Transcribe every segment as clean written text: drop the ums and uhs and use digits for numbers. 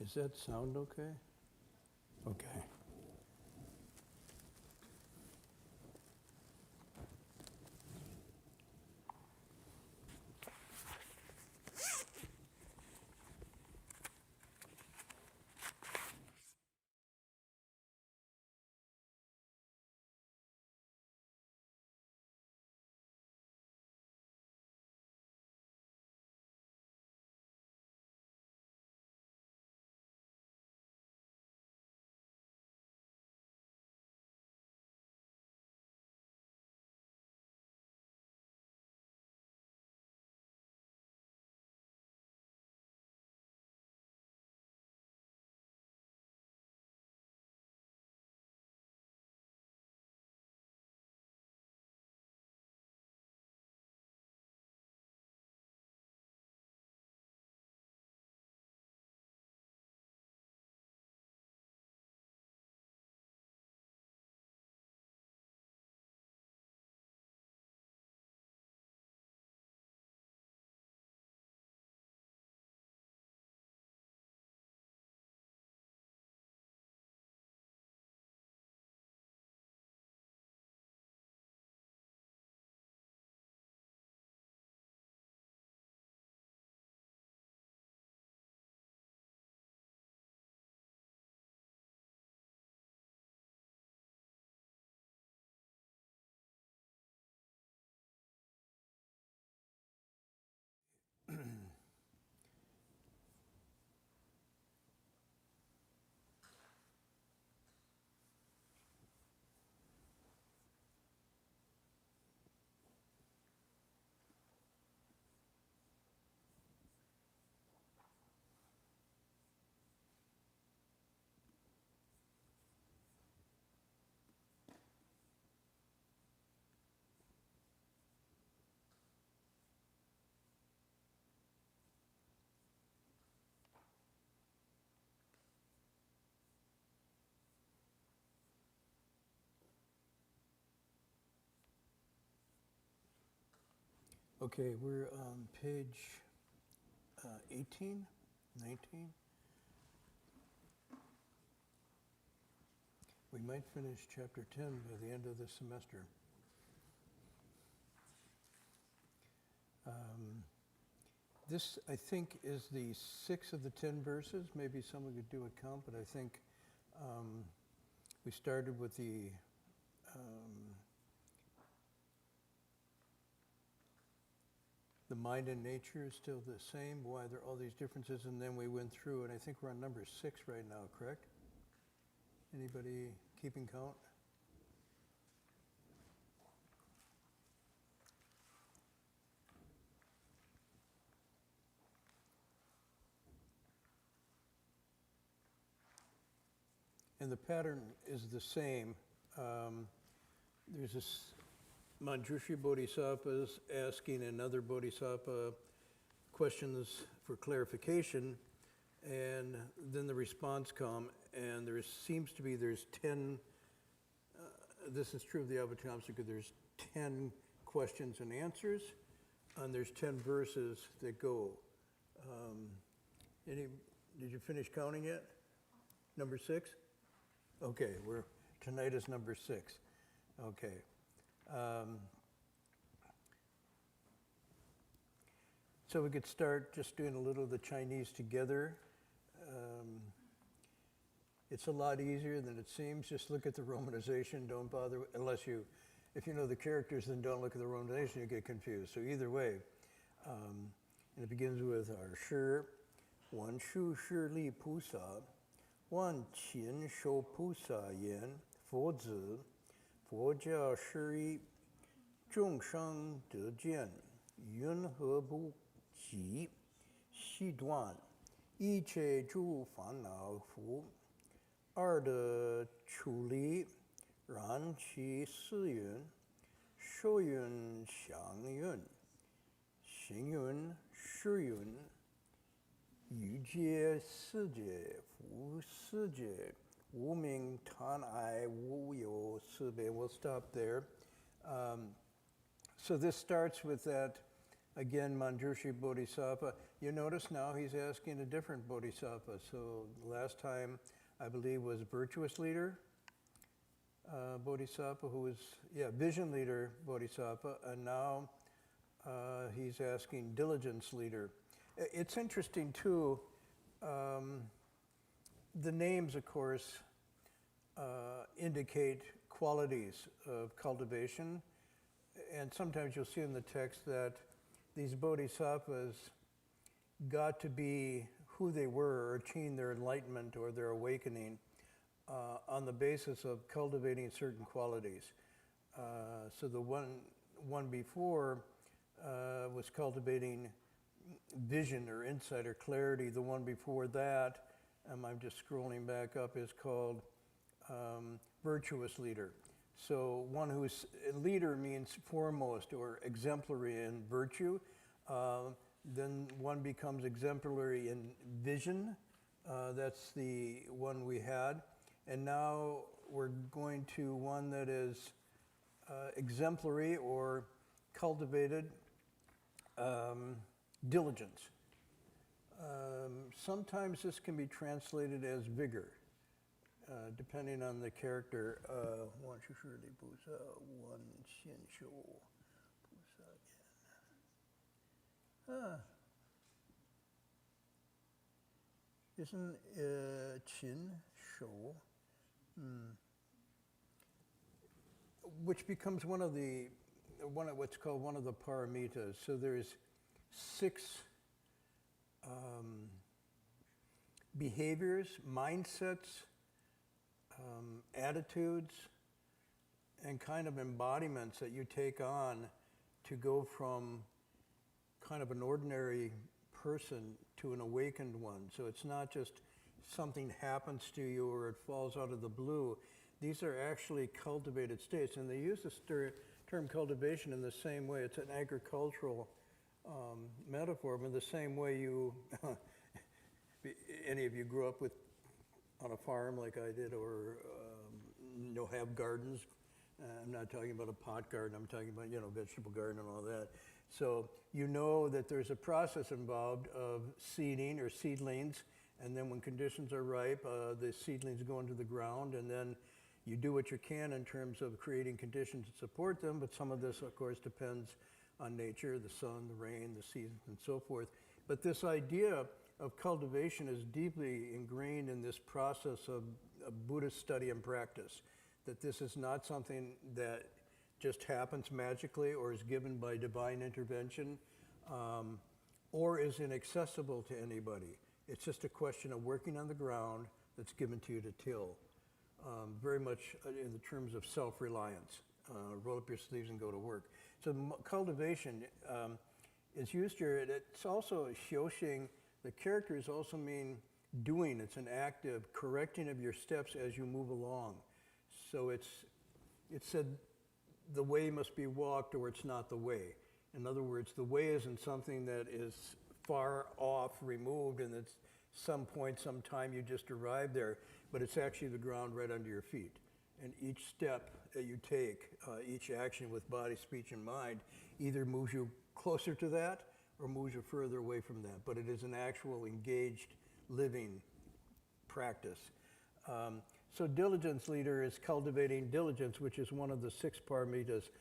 Is that sound okay? Okay. Okay, we're on page 18, 19. We might finish chapter 10 by the end of the semester. This, I think, is the 6th of the 10 verses. Maybe someone could do a count, but I think we started with the mind and nature is still the same, why there are all these differences, and then we went through, and I think we're on number 6 right now, correct? Anybody keeping count? And the pattern is the same. There's this Manjushri Bodhisattva's asking another Bodhisattva questions for clarification, and then the response come, and there seems to be, there's 10, this is true of the Avatamsaka, there's 10 questions and answers, and there's 10 verses that go. Did you finish counting yet? Number 6? Okay, tonight is number 6. Okay. So we could start just doing a little of the Chinese together. It's a lot easier than it seems. Just look at the romanization. Don't bother, if you know the characters, then don't look at the romanization, you get confused. So either way, and it begins with our shi, wan shu shi li pu sa, wan qin shou pu sa yan, fo zi, fo jia shi, zhong sheng de jian, yun he bu ji, xi duan, yi che zhu fan nao fu, 二的处理，然其四云，受云、想云、行云、识云，欲界、世界、无世界，无明、贪爱、无有、四边. We'll stop there. So this starts with that Again, Manjushri Bodhisattva. You notice now he's asking a different Bodhisattva. So last time, I believe, was virtuous leader Bodhisattva, who was, vision leader Bodhisattva, and now he's asking diligence leader. It's interesting too, the names, of course, indicate qualities of cultivation, and sometimes you'll see in the text that these bodhisattvas got to be who they were or achieve their enlightenment or their awakening on the basis of cultivating certain qualities. So the one before was cultivating vision or insight or clarity. The one before that, I'm just scrolling back up, is called virtuous leader. So one who's leader means foremost or exemplary in virtue. Then one becomes exemplary in vision. That's the one we had. And now we're going to one that is exemplary or cultivated diligence. Sometimes this can be translated as vigor, depending on the character. Isn't Qin Shou, which becomes what's called one of the paramitas. So there's 6 behaviors, mindsets, attitudes, and kind of embodiments that you take on to go from kind of an ordinary person to an awakened one. So it's not just something happens to you or it falls out of the blue. These are actually cultivated states, and they use this term cultivation in the same way. It's an agricultural metaphor, but the same way you, any of you grew up on a farm like I did, or have gardens. I'm not talking about a pot garden. I'm talking about vegetable garden and all that. So you know that there's a process involved of seeding or seedlings, and then when conditions are ripe, the seedlings go into the ground, and then you do what you can in terms of creating conditions to support them. But some of this, of course, depends on nature, the sun, the rain, the seasons, and so forth. But this idea of cultivation is deeply ingrained in this process of Buddhist study and practice, that this is not something that just happens magically or is given by divine intervention or is inaccessible to anybody. It's just a question of working on the ground that's given to you to till, very much in the terms of self-reliance. Roll up your sleeves and go to work. So cultivation is used here. It's also xiuxing. The characters also mean doing. It's an active correcting of your steps as you move along. So it said the way must be walked or it's not the way. In other words, the way isn't something that is far off, removed, and at some point, some time you just arrive there, but it's actually the ground right under your feet. And each step that you take, each action with body, speech, and mind, either moves you closer to that or moves you further away from that. But it is an actual engaged, living practice. So diligence leader is cultivating diligence, which is one of the 6 paramitas.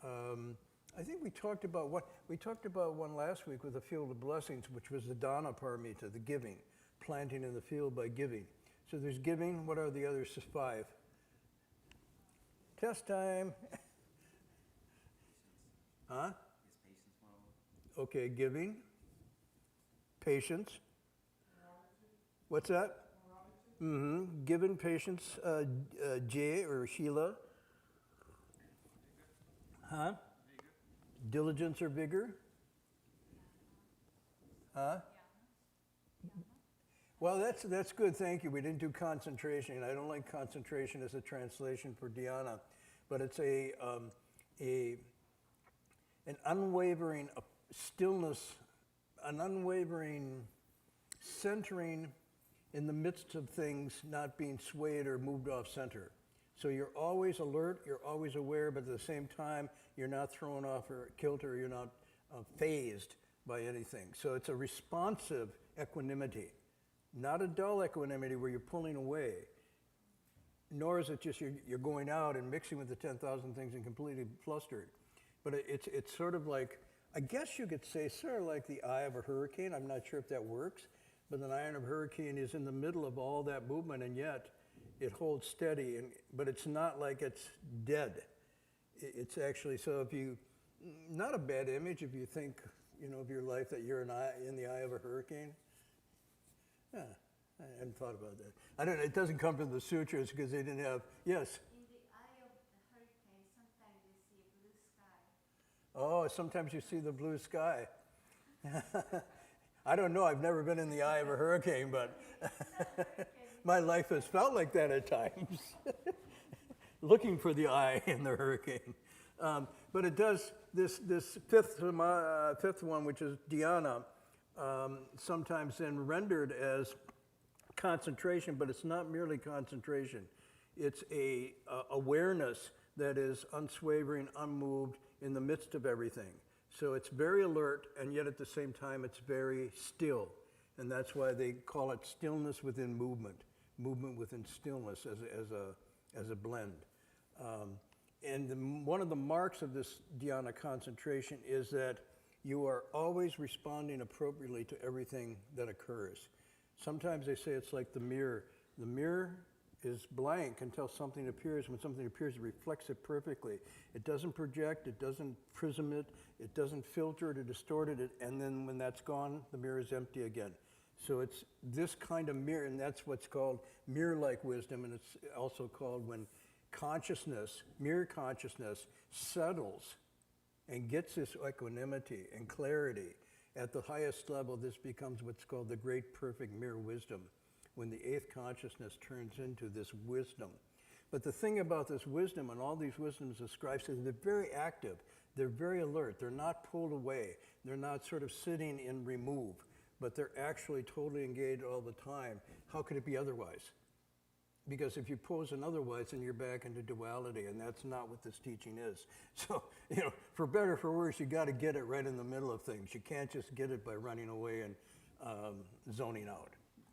I think we talked about one last week with the field of blessings, which was the dana paramita, the giving, planting in the field by giving. So there's giving. What are the other 5? Test time. Huh? Okay, giving, patience. What's that? Given, patience, J or Sheila. Huh? Diligence or vigor? Huh? Well, that's good, thank you. We didn't do concentration. I don't like concentration as a translation for dhyana, but it's an unwavering stillness, an unwavering centering in the midst of things, not being swayed or moved off center. So you're always alert, you're always aware, but at the same time, you're not thrown off or kilter, you're not phased by anything. So it's a responsive equanimity, not a dull equanimity where you're pulling away, nor is it just you're going out and mixing with the 10,000 things and completely flustered. But it's sort of like, I guess you could say, sort of like the eye of a hurricane. I'm not sure if that works, but the eye of a hurricane is in the middle of all that movement, and yet it holds steady, but it's not like it's dead. It's actually, so if you, not a bad image if you think, of your life that you're in the eye of a hurricane. Yeah, I hadn't thought about that. I don't know, it doesn't come from the sutras because they didn't have, yes? In the eye of the hurricane, sometimes you see a blue sky. Oh, sometimes you see the blue sky. I don't know, I've never been in the eye of a hurricane, but my life has felt like that at times. Looking for the eye in the hurricane. But it does, this fifth one, which is dhyana, sometimes then rendered as concentration, but it's not merely concentration. It's a awareness that is unswavering, unmoved in the midst of everything. So it's very alert, and yet at the same time it's very still. And that's why they call it stillness within movement, movement within stillness as a blend. And one of the marks of this dhyana concentration is that you are always responding appropriately to everything that occurs. Sometimes they say it's like the mirror. The mirror is blank until something appears. When something appears, it reflects it perfectly. It doesn't project, it doesn't prism it, it doesn't filter it or distort it, and then when that's gone, the mirror is empty again. So it's this kind of mirror, and that's what's called mirror-like wisdom, and it's also called when consciousness, mere consciousness, settles and gets this equanimity and clarity. At the highest level, this becomes what's called the great perfect mere wisdom, when the eighth consciousness turns into this wisdom. But the thing about this wisdom, and all these wisdoms described, is they're very active, they're very alert, they're not pulled away, they're not sort of sitting in remove, but they're actually totally engaged all the time. How could it be otherwise? Because if you pose an otherwise, then you're back into duality, and that's not what this teaching is. So, for better or for worse, you got to get it right in the middle of things. You can't just get it by running away and zoning out.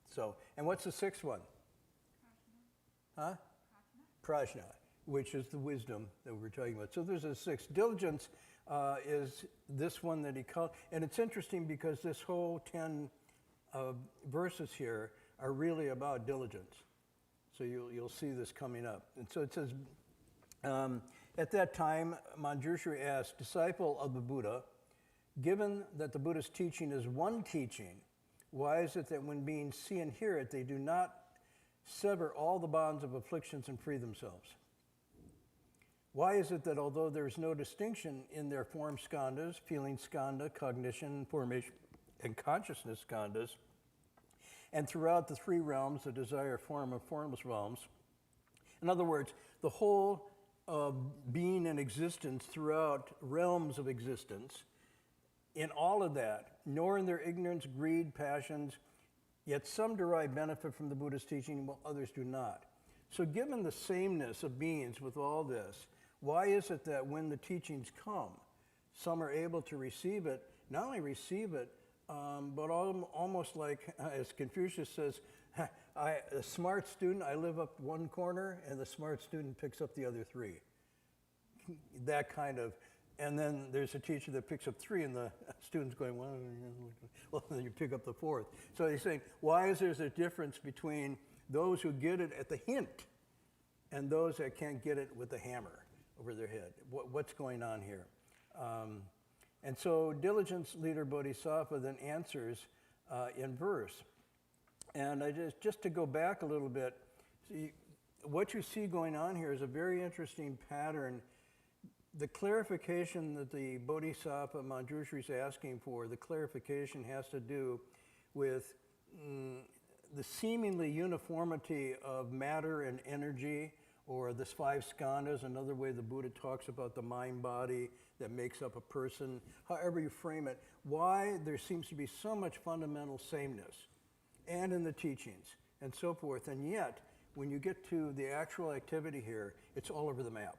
So, and what's the sixth one? Huh? Prajna, which is the wisdom that we're talking about. So there's a sixth. Diligence is this one that he called, and it's interesting because this whole 10 verses here are really about diligence. So you'll see this coming up. And so it says, at that time, Manjushri asked, disciple of the Buddha, given that the Buddha's teaching is one teaching, why is it that when beings see and hear it, they do not sever all the bonds of afflictions and free themselves? Why is it that although there is no distinction in their form skandhas, feeling skandha, cognition, formation, and consciousness skandhas, and throughout the three realms, the desire, form, and formless realms, in other words, the whole being and existence throughout realms of existence, in all of that, nor in their ignorance, greed, passions, yet some derive benefit from the Buddha's teaching while others do not. So given the sameness of beings with all this, why is it that when the teachings come, some are able to receive it, not only receive it, but almost like, as Confucius says, a smart student, I live up one corner, and the smart student picks up the other three. That kind of, and then there's a teacher that picks up three, and the student's going, well, then you pick up the fourth. So he's saying, why is there a difference between those who get it at the hint and those that can't get it with the hammer over their head? What's going on here? And so diligence leader Bodhisattva then answers in verse. And just to go back a little bit, see, what you see going on here is a very interesting pattern. The clarification that the Bodhisattva Manjushri is asking for, the clarification has to do with the seemingly uniformity of matter and energy, or the five skandhas, another way the Buddha talks about the mind-body that makes up a person, however you frame it, why there seems to be so much fundamental sameness, and in the teachings, and so forth. And yet, when you get to the actual activity here, it's all over the map.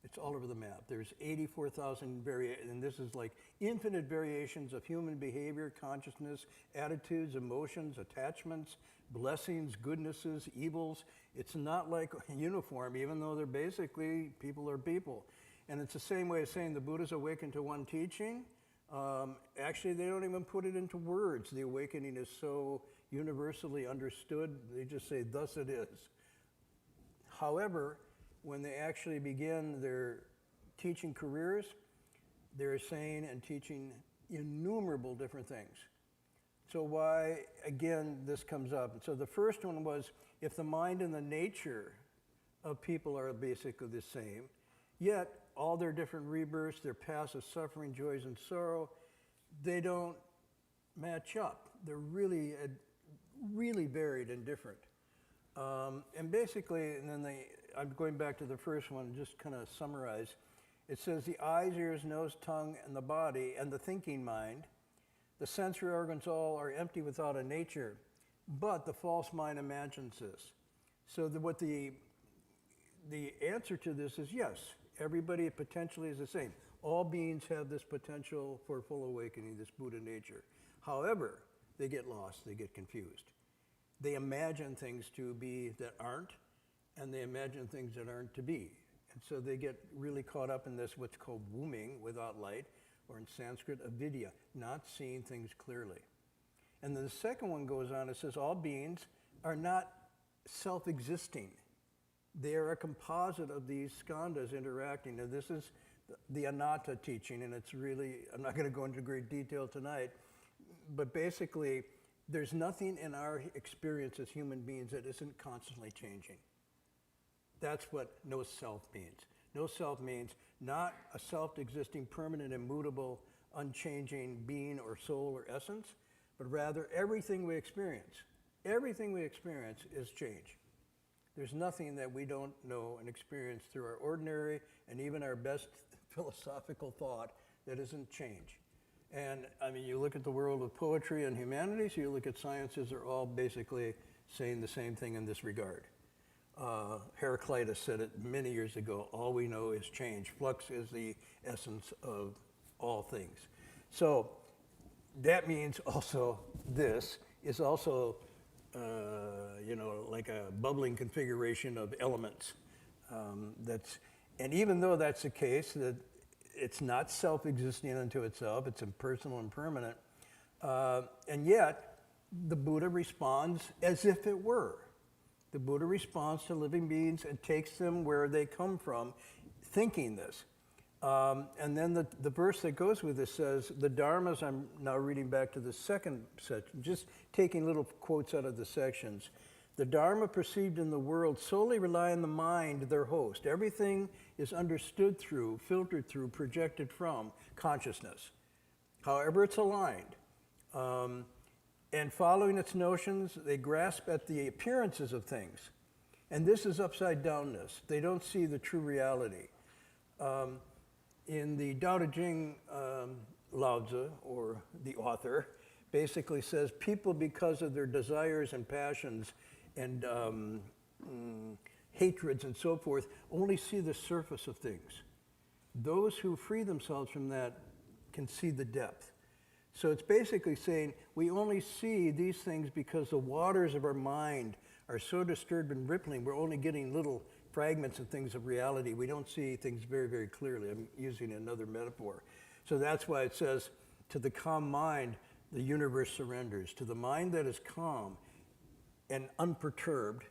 It's all over the map. There's 84,000 and this is like infinite variations of human behavior, consciousness, attitudes, emotions, attachments, blessings, goodnesses, evils. It's not like uniform, even though they're basically people are people. And it's the same way of saying the Buddha's awakened to one teaching. Actually, they don't even put it into words. The awakening is so universally understood, they just say, thus it is. However, when they actually begin their teaching careers, they're saying and teaching innumerable different things. So why, again, this comes up. So the first one was, if the mind and the nature of people are basically the same, yet all their different rebirths, their paths of suffering, joys, and sorrow, they don't match up. They're really, really varied and different. And basically, and then I'm going back to the first one, just kind of summarize. It says the eyes, ears, nose, tongue, and the body, and the thinking mind, the sensory organs all are empty without a nature, but the false mind imagines this. So what the answer to this is yes, everybody potentially is the same. All beings have this potential for full awakening, this Buddha nature. However, they get lost, they get confused. They imagine things to be that aren't, and they imagine things that aren't to be. And so they get really caught up in this, what's called woming without light, or in Sanskrit, avidya, not seeing things clearly. And then the second one goes on, it says all beings are not self-existing. They are a composite of these skandhas interacting. And this is the anatta teaching, and it's really, I'm not going to go into great detail tonight, but basically, there's nothing in our experience as human beings that isn't constantly changing. That's what no self means. No self means not a self-existing, permanent, immutable, unchanging being or soul or essence, but rather everything we experience is change. There's nothing that we don't know and experience through our ordinary and even our best philosophical thought that isn't change. And I mean, you look at the world of poetry and humanities, you look at sciences, they're all basically saying the same thing in this regard. Heraclitus said it many years ago, all we know is change. Flux is the essence of all things. So that means also this is also, like a bubbling configuration of elements. And even though that's the case, that it's not self-existing unto itself, it's impersonal and permanent, and yet the Buddha responds as if it were. The Buddha responds to living beings and takes them where they come from, thinking this. And then the verse that goes with this says, the dharmas, I'm now reading back to the second section, just taking little quotes out of the sections. The dharma perceived in the world solely rely on the mind, their host. Everything is understood through, filtered through, projected from consciousness. However, it's aligned. And following its notions, they grasp at the appearances of things. And this is upside downness. They don't see the true reality. In the Tao Te Ching, Lao Tzu, or the author, basically says people, because of their desires and passions and hatreds and so forth, only see the surface of things. Those who free themselves from that can see the depth. So it's basically saying we only see these things because the waters of our mind are so disturbed and rippling, we're only getting little fragments and things of reality. We don't see things very, very clearly. I'm using another metaphor. So that's why it says, to the calm mind, the universe surrenders. To the mind that is calm and unperturbed,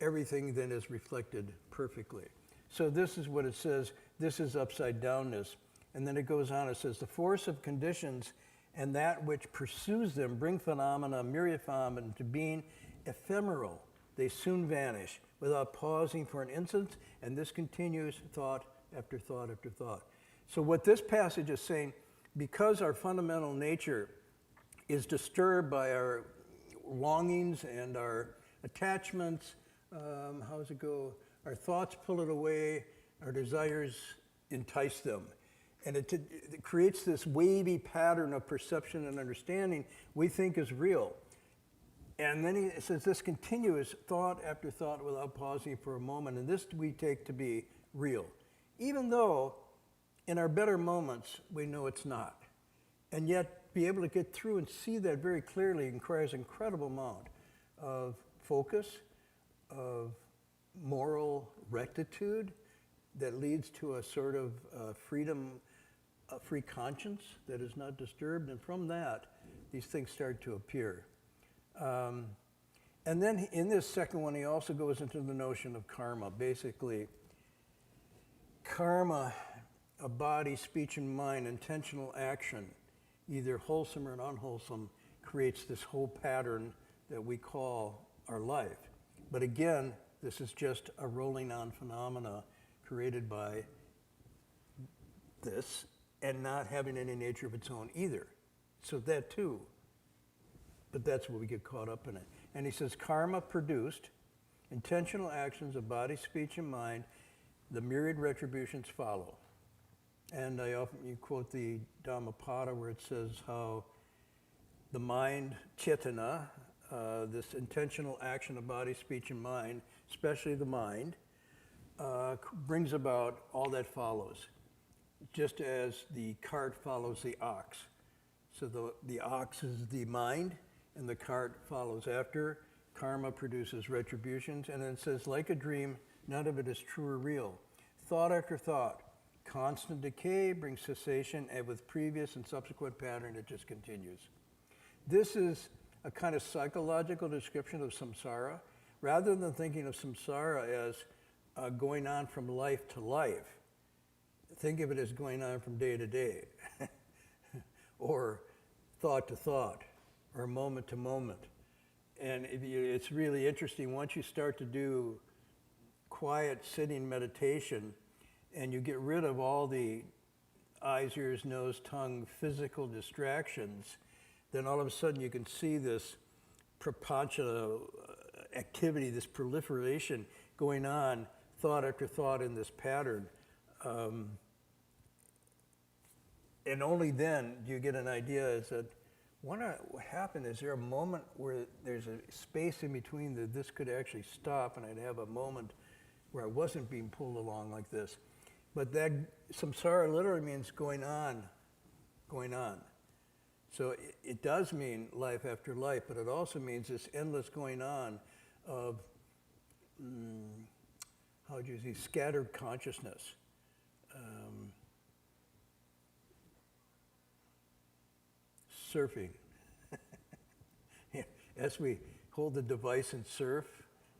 everything then is reflected perfectly. So this is what it says. This is upside downness. And then it goes on, it says, the force of conditions and that which pursues them bring phenomena, myriad phenomena, into being ephemeral. They soon vanish without pausing for an instant, and this continues thought after thought after thought. So what this passage is saying, because our fundamental nature is disturbed by our longings and our attachments, how does it go? Our thoughts pull it away, our desires entice them. And it creates this wavy pattern of perception and understanding we think is real. And then it says this continuous thought after thought without pausing for a moment, and this we take to be real. even though in our better moments we know it's not. And yet be able to get through and see that very clearly requires an incredible amount of focus, of moral rectitude that leads to a sort of freedom, a free conscience that is not disturbed. And from that, these things start to appear. And then in this second one, he also goes into the notion of karma. Basically, karma, a body, speech, and mind, intentional action, either wholesome or unwholesome, creates this whole pattern that we call our life. But again, this is just a rolling on phenomena created by this and not having any nature of its own either. So that too, but that's where we get caught up in it. And he says, karma produced, intentional actions of body, speech, and mind, the myriad retributions follow. And you quote the Dhammapada where it says how the mind, cetana, this intentional action of body, speech, and mind, especially the mind, brings about all that follows, just as the cart follows the ox. So the ox is the mind, and the cart follows after. Karma produces retributions, and then it says, like a dream, none of it is true or real. Thought after thought, constant decay brings cessation, and with previous and subsequent pattern, it just continues. This is a kind of psychological description of samsara. Rather than thinking of samsara as going on from life to life, think of it as going on from day to day, or thought to thought, or moment to moment. And it's really interesting, once you start to do quiet sitting meditation, and you get rid of all the eyes, ears, nose, tongue, physical distractions, then all of a sudden you can see this prapancha activity, this proliferation going on, thought after thought in this pattern. And only then do you get an idea is that what happened, is there a moment where there's a space in between that this could actually stop and I'd have a moment where I wasn't being pulled along like this. But that samsara literally means going on, going on. So it does mean life after life, but it also means this endless going on of, how would you say, scattered consciousness. Surfing. Yeah, as we hold the device and surf,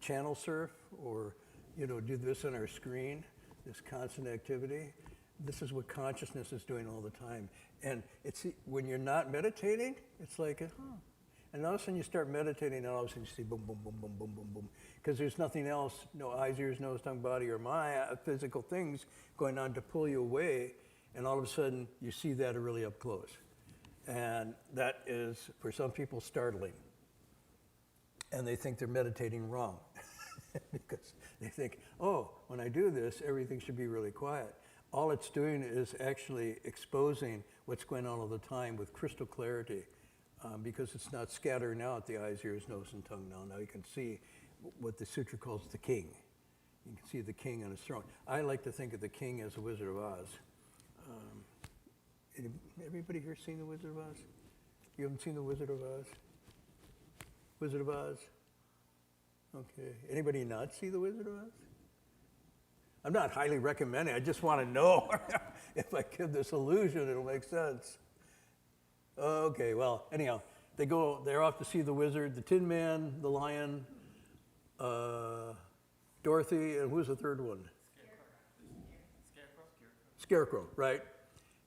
channel surf, or do this on our screen, this constant activity, this is what consciousness is doing all the time. And it's when you're not meditating, it's like, and all of a sudden you start meditating, and all of a sudden you see boom, boom, boom, boom, boom, boom, boom, because there's nothing else, no eyes, ears, nose, tongue, body, or mind, physical things going on to pull you away, and all of a sudden you see that really up close. And that is, for some people, startling. And they think they're meditating wrong because they think, oh, when I do this, everything should be really quiet. All it's doing is actually exposing what's going on all the time with crystal clarity, because it's not scattering out the eyes, ears, nose, and tongue now. Now you can see what the sutra calls the king. You can see the king on his throne. I like to think of the king as the Wizard of Oz. Everybody here seen the Wizard of Oz? You haven't seen the Wizard of Oz? Wizard of Oz? Okay. Anybody not see the Wizard of Oz? I'm not highly recommending. I just want to know if I give this illusion, it'll make sense. Okay, well, anyhow, they're off to see the wizard, the Tin Man, the lion, Dorothy, and who's the third one? Scarecrow, right?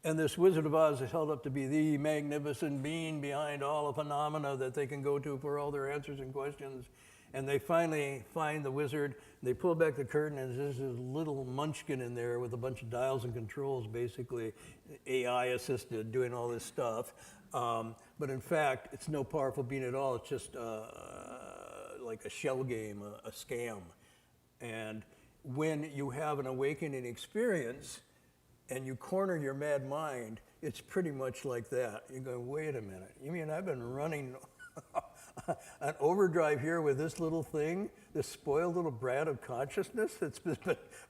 And this Wizard of Oz is held up to be the magnificent being behind all the phenomena that they can go to for all their answers and questions. And they finally find the wizard. They pull back the curtain, and there's this little munchkin in there with a bunch of dials and controls, basically AI assisted, doing all this stuff. But in fact, it's no powerful being at all. It's just like a shell game, a scam. And when you have an awakening experience, and you corner your mad mind, it's pretty much like that. You go, wait a minute, you mean I've been running an overdrive here with this little thing, this spoiled little brat of consciousness that's been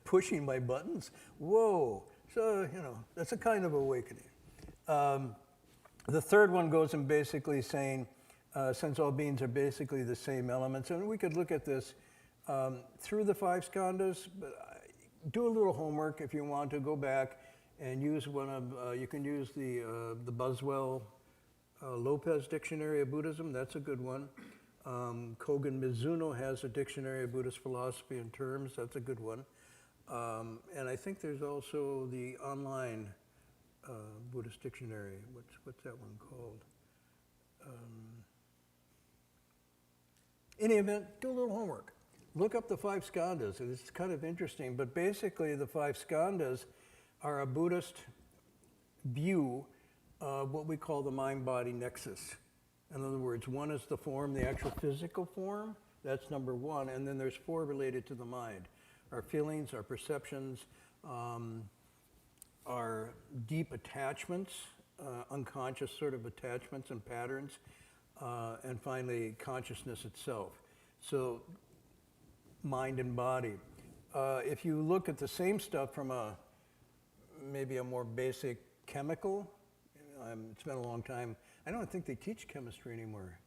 pushing my buttons. Whoa. So, that's a kind of awakening. The third one goes in basically saying, since all beings are basically the same elements, and we could look at this through the five skandhas, but do a little homework if you want to. Go back and use one of, you can use the Buswell Lopez Dictionary of Buddhism. That's a good one. Kogen Mizuno has a Dictionary of Buddhist Philosophy and Terms. That's a good one. And I think there's also the online Buddhist Dictionary. What's that one called? In any event, do a little homework. Look up the five skandhas. It's kind of interesting, but basically the five skandhas are a Buddhist view of what we call the mind-body nexus. In other words, one is the form, the actual physical form. That's number one. And then there's four related to the mind. Our feelings, our perceptions, our deep attachments, unconscious sort of attachments and patterns, and finally consciousness itself. So mind and body. If you look at the same stuff from maybe a more basic chemical, it's been a long time. I don't think they teach chemistry anymore.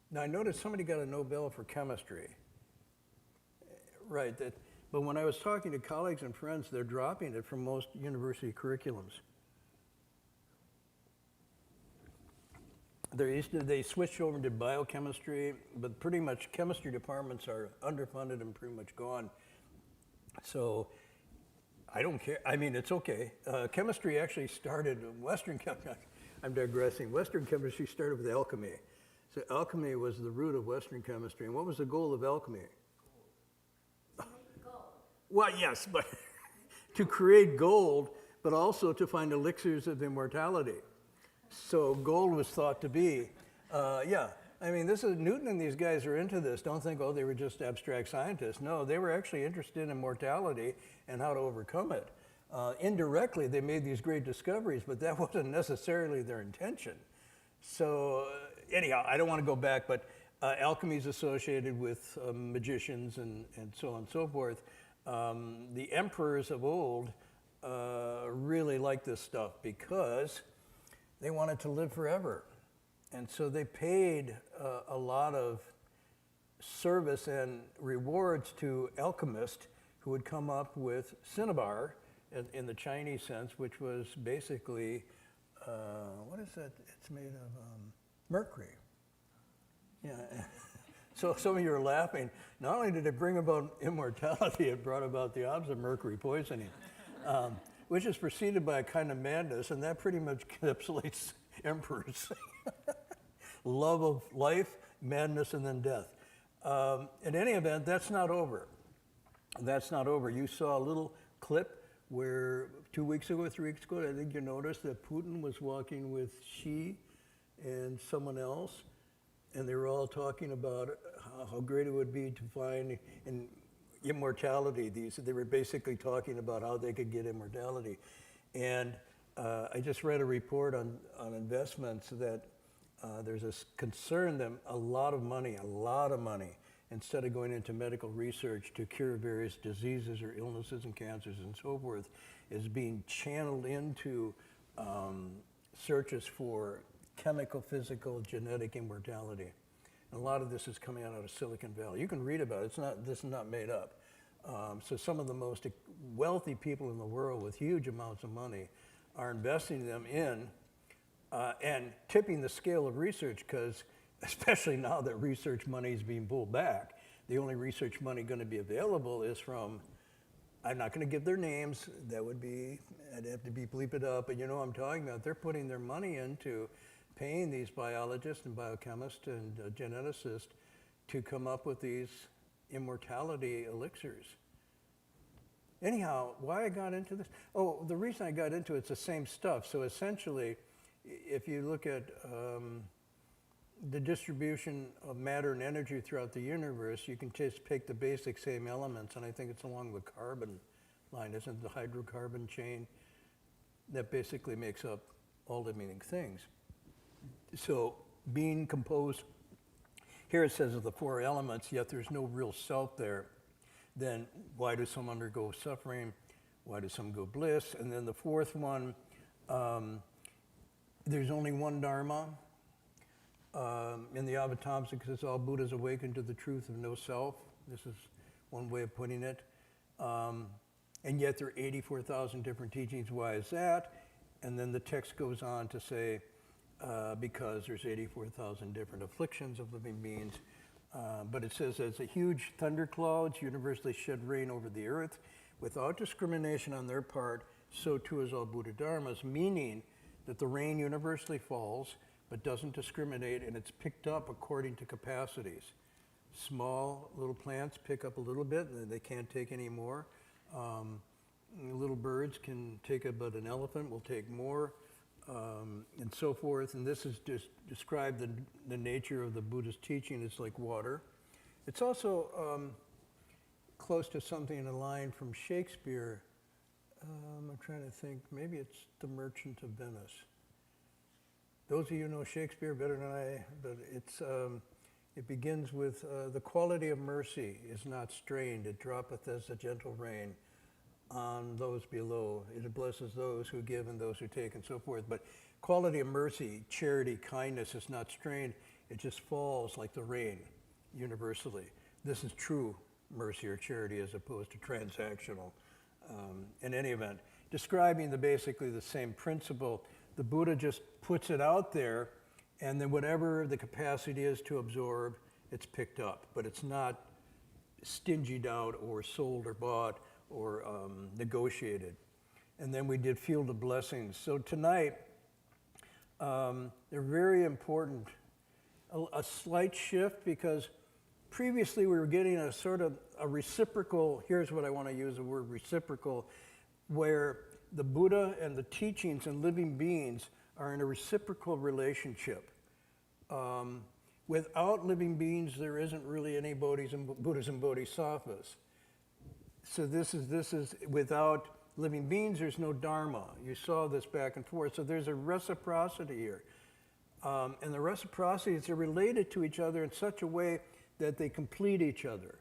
Now I noticed somebody got a Nobel for chemistry. Right, but when I was talking to colleagues and friends, they're dropping it from most university curriculums. They switched over to biochemistry, but pretty much chemistry departments are underfunded and pretty much gone. So I don't care. I mean, it's okay. Chemistry actually started, I'm digressing. Western chemistry started with alchemy. So alchemy was the root of Western chemistry. And what was the goal of alchemy? Gold. Well, yes, but to create gold, but also to find elixirs of immortality. So gold was thought to be, I mean, this is Newton and these guys are into this. Don't think, they were just abstract scientists. No, they were actually interested in mortality and how to overcome it. Indirectly, they made these great discoveries, but that wasn't necessarily their intention. So anyhow, I don't want to go back, but alchemy is associated with magicians and so on and so forth. The emperors of old really liked this stuff because they wanted to live forever. And so they paid a lot of service and rewards to alchemists who would come up with cinnabar in the Chinese sense, which was basically, what is that? It's made of mercury. Yeah. So some of you are laughing. Not only did it bring about immortality, it brought about the opposite, mercury poisoning. Which is preceded by a kind of madness, and that pretty much encapsulates emperors. Love of life, madness, and then death. In any event, that's not over. That's not over. You saw a little clip where 2 weeks ago, 3 weeks ago, I think you noticed that Putin was walking with Xi and someone else, and they were all talking about how great it would be to find immortality. They were basically talking about how they could get immortality. And I just read a report on investments that there's a concern that a lot of money, instead of going into medical research to cure various diseases or illnesses and cancers and so forth, is being channeled into searches for chemical, physical, genetic immortality. And a lot of this is coming out of Silicon Valley. You can read about it. This is not made up. So some of the most wealthy people in the world with huge amounts of money are investing them in and tipping the scale of research, because especially now that research money is being pulled back, the only research money going to be available is from, I'm not going to give their names, I'd have to be bleeped up, but you know what I'm talking about. They're putting their money into paying these biologists and biochemists and geneticists to come up with these immortality elixirs. Anyhow, why I got into this? Oh, the reason I got into it's the same stuff. So essentially, if you look at the distribution of matter and energy throughout the universe, you can just pick the basic same elements, and I think it's along the carbon line, isn't the hydrocarbon chain that basically makes up all living things. So being composed, here it says of the four elements, yet there's no real self there, then why do some undergo suffering? Why do some go bliss? And then the fourth one, there's only one Dharma. In the Avatamsaka, it says all Buddhas awaken to the truth of no self. This is one way of putting it. And yet there are 84,000 different teachings. Why is that? And then the text goes on to say, because there's 84,000 different afflictions of living beings. But it says, as a huge thunderclouds universally shed rain over the earth, without discrimination on their part, so too is all Buddha Dharmas, meaning that the rain universally falls, but doesn't discriminate, and it's picked up according to capacities. Small little plants pick up a little bit, and they can't take any more. Little birds can take it, but an elephant will take more, and so forth. And this is just described the nature of the Buddhist teaching. It's like water. It's also close to something in a line from Shakespeare. I'm trying to think. Maybe it's The Merchant of Venice. Those of you who know Shakespeare better than I, but it begins with, the quality of mercy is not strained. It droppeth as a gentle rain on those below. It blesses those who give and those who take and so forth. But quality of mercy, charity, kindness is not strained. It just falls like the rain universally. This is true mercy or charity as opposed to transactional. In any event, describing basically the same principle, the Buddha just puts it out there, and then whatever the capacity is to absorb, it's picked up. But it's not stingied out or sold or bought or negotiated. And then we did Field of Blessings. So tonight, they're very important. A slight shift, because previously we were getting a sort of a reciprocal, here's what I want to use the word reciprocal, where the Buddha and the teachings and living beings are in a reciprocal relationship. Without living beings, there isn't really any Buddhas and Bodhisattvas. So this is without living beings, there's no Dharma. You saw this back and forth. So there's a reciprocity here. And the reciprocities are related to each other in such a way that they complete each other.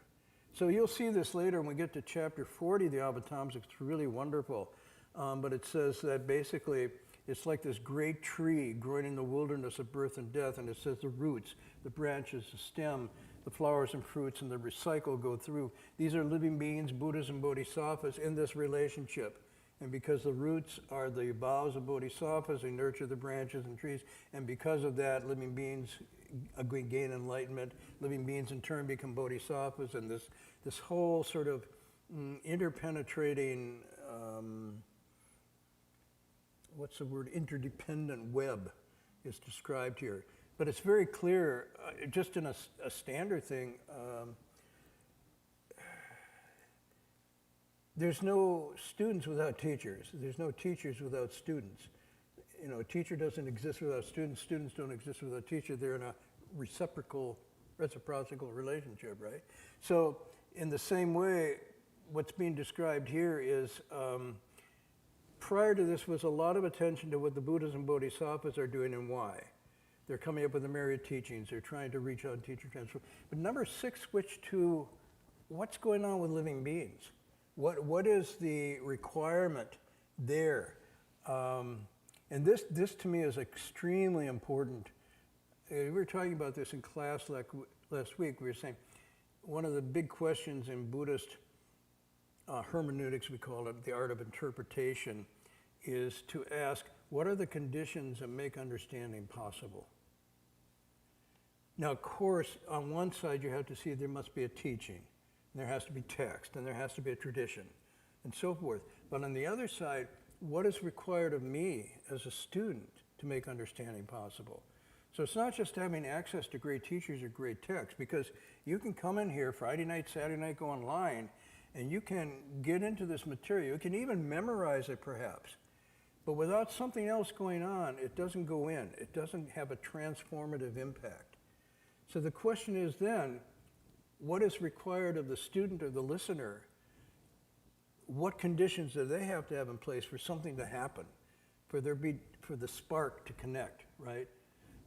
So you'll see this later when we get to chapter 40 of the Avatamsaka. It's really wonderful. But it says that basically it's like this great tree growing in the wilderness of birth and death, and it says the roots, the branches, the stem, the flowers and fruits, and the recycle go through. These are living beings, Buddhas and Bodhisattvas, in this relationship. And because the roots are the boughs of Bodhisattvas, they nurture the branches and trees, and because of that, living beings gain enlightenment. Living beings in turn become Bodhisattvas, and this whole sort of interpenetrating, what's the word, interdependent web is described here. But it's very clear, just in a standard thing, there's no students without teachers. There's no teachers without students. You know, a teacher doesn't exist without students. Students don't exist without a teacher. They're in a reciprocal relationship, right? So in the same way, what's being described here is, prior to this was a lot of attention to what the Buddhas and Bodhisattvas are doing and why. They're coming up with the myriad teachings. They're trying to reach out and teach or transform. But number 6 switched to what's going on with living beings. What is the requirement there? And this to me is extremely important. We were talking about this in class last week. We were saying one of the big questions in Buddhist hermeneutics, we call it, the art of interpretation, is to ask, what are the conditions that make understanding possible? Now, of course, on one side you have to see there must be a teaching, and there has to be text, and there has to be a tradition, and so forth. But on the other side, what is required of me as a student to make understanding possible? So it's not just having access to great teachers or great texts, because you can come in here Friday night, Saturday night, go online, and you can get into this material. You can even memorize it perhaps. But without something else going on, it doesn't go in. It doesn't have a transformative impact. So the question is then, what is required of the student or the listener? What conditions do they have to have in place for something to happen, for the spark to connect, right?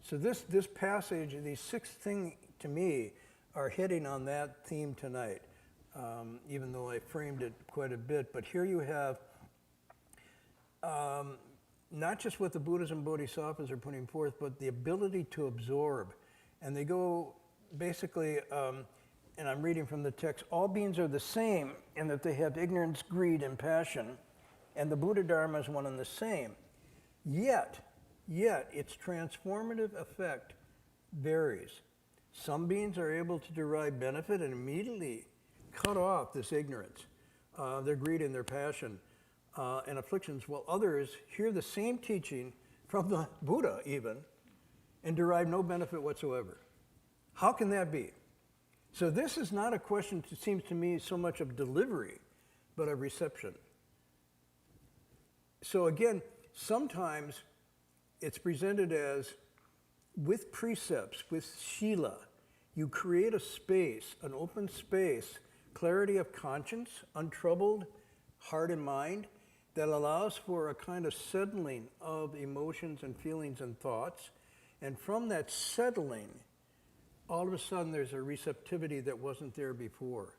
So this passage, these 6 things to me are hitting on that theme tonight, even though I framed it quite a bit. But here you have not just what the Buddhas and Bodhisattvas are putting forth, but the ability to absorb. And they go basically, and I'm reading from the text, all beings are the same in that they have ignorance, greed, and passion, and the Buddha Dharma is one and the same. Yet its transformative effect varies. Some beings are able to derive benefit and immediately cut off this ignorance, their greed and their passion and afflictions, while others hear the same teaching from the Buddha even and derive no benefit whatsoever. How can that be? So this is not a question, it seems to me, so much of delivery, but of reception. So again, sometimes it's presented as, with precepts, with Shila, you create a space, an open space, clarity of conscience, untroubled heart and mind, that allows for a kind of settling of emotions and feelings and thoughts. And from that settling, all of a sudden there's a receptivity that wasn't there before.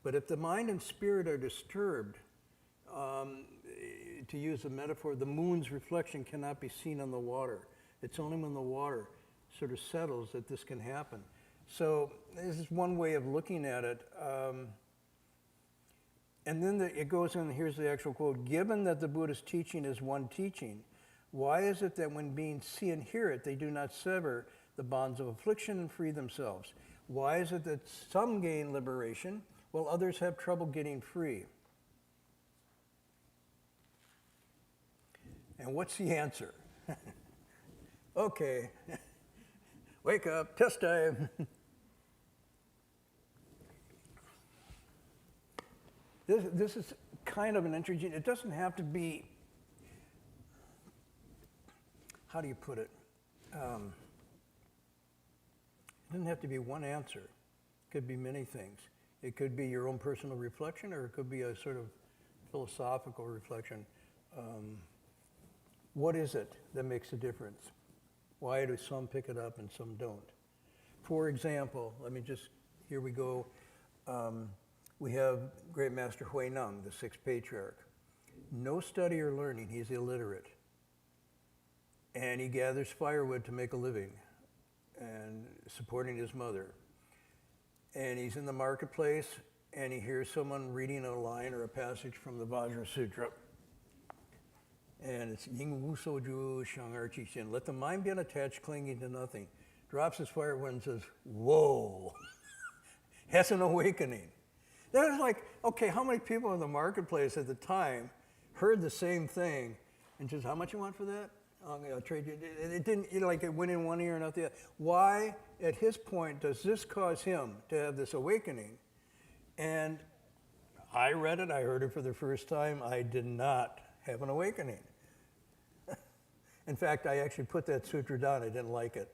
But if the mind and spirit are disturbed, to use a metaphor, the moon's reflection cannot be seen on the water. It's only when the water sort of settles that this can happen. So this is one way of looking at it. And then it goes in, here's the actual quote, given that the Buddha's teaching is one teaching, why is it that when beings see and hear it, they do not sever the bonds of affliction and free themselves? Why is it that some gain liberation while others have trouble getting free? And what's the answer? Okay, wake up, test time. This is kind of an interesting, it doesn't have to be, how do you put it? It doesn't have to be one answer. It could be many things. It could be your own personal reflection, or it could be a sort of philosophical reflection. What is it that makes a difference? Why do some pick it up and some don't? For example, here we go. We have Great Master Hui Neng, the 6th patriarch. No study or learning, he's illiterate. And he gathers firewood to make a living and supporting his mother. And he's in the marketplace and he hears someone reading a line or a passage from the Vajra Sutra. And it's Ying Wu So Ju Shang Er Chi Xin. Let the mind be unattached, clinging to nothing. Drops his firewood and says, whoa, has an awakening. That was like, okay, how many people in the marketplace at the time heard the same thing and just, how much you want for that? I'll trade you. It didn't, like it went in one ear and out the other. Why, at his point, does this cause him to have this awakening? And I read it, I heard it for the first time. I did not have an awakening. In fact, I actually put that sutra down. I didn't like it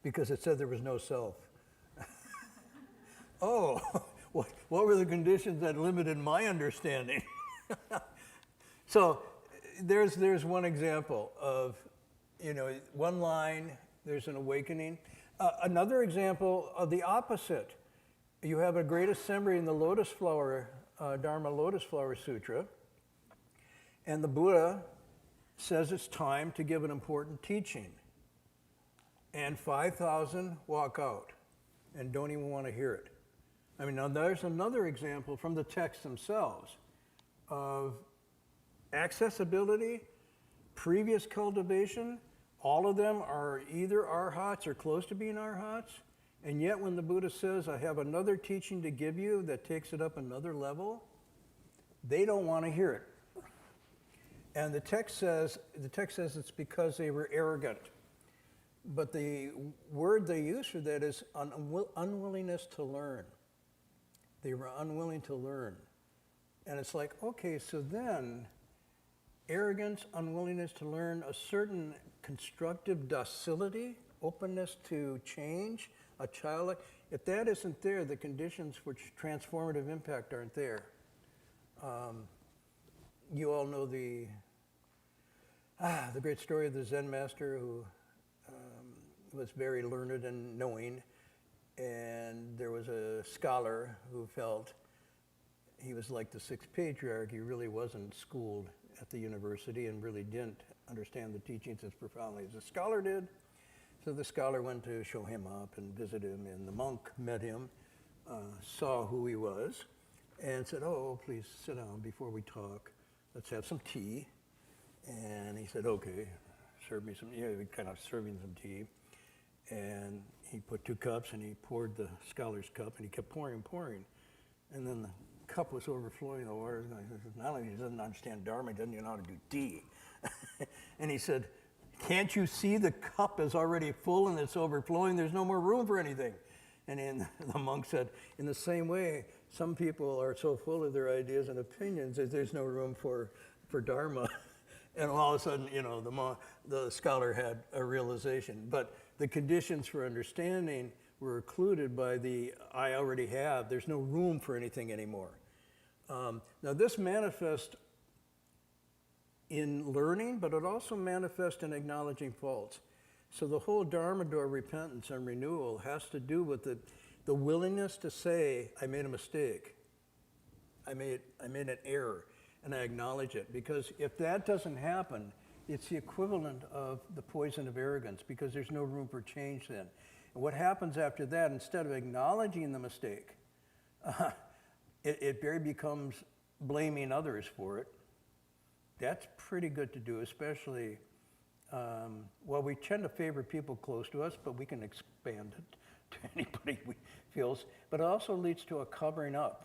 because it said there was no self. Oh, what were the conditions that limited my understanding? So there's one example of, one line, there's an awakening. Another example of the opposite. You have a great assembly in the lotus flower, Dharma Lotus Flower Sutra, and the Buddha says it's time to give an important teaching. And 5,000 walk out and don't even want to hear it. Now there's another example from the texts themselves of accessibility, previous cultivation. All of them are either arhats or close to being arhats. And yet when the Buddha says, I have another teaching to give you that takes it up another level, they don't want to hear it. And the text says it's because they were arrogant. But the word they use for that is unwillingness to learn. They were unwilling to learn. And it's like, okay, so then arrogance, unwillingness to learn, a certain constructive docility, openness to change, a childlike, if that isn't there, the conditions for transformative impact aren't there. You all know the The great story of the Zen master who was very learned and knowing, and there was a scholar who felt he was like the sixth patriarch. He really wasn't schooled at the university and really didn't understand the teachings as profoundly as the scholar did. So the scholar went to show him up and visit him, and the monk met him, saw who he was, and said, "Oh, please sit down before we talk. Let's have some tea." And he said, "Okay, serve me some," kind of serving some tea. And he put 2 cups and he poured the scholar's cup and he kept pouring. And then the cup was overflowing the water. And I said, not only doesn't understand Dharma, he doesn't even know how to do tea. And he said, "Can't you see the cup is already full and it's overflowing? There's no more room for anything." And the monk said, in the same way, some people are so full of their ideas and opinions that there's no room for Dharma. And all of a sudden, the scholar had a realization. But the conditions for understanding were occluded by the "I already have." There's no room for anything anymore. Now, this manifests in learning, but it also manifests in acknowledging faults. So the whole Dharma door repentance and renewal has to do with the willingness to say, "I made a mistake. I made an error." And I acknowledge it, because if that doesn't happen, it's the equivalent of the poison of arrogance, because there's no room for change then. And what happens after that, instead of acknowledging the mistake, it very becomes blaming others for it. That's pretty good to do, especially, we tend to favor people close to us, but we can expand it to anybody we feels. But it also leads to a covering up.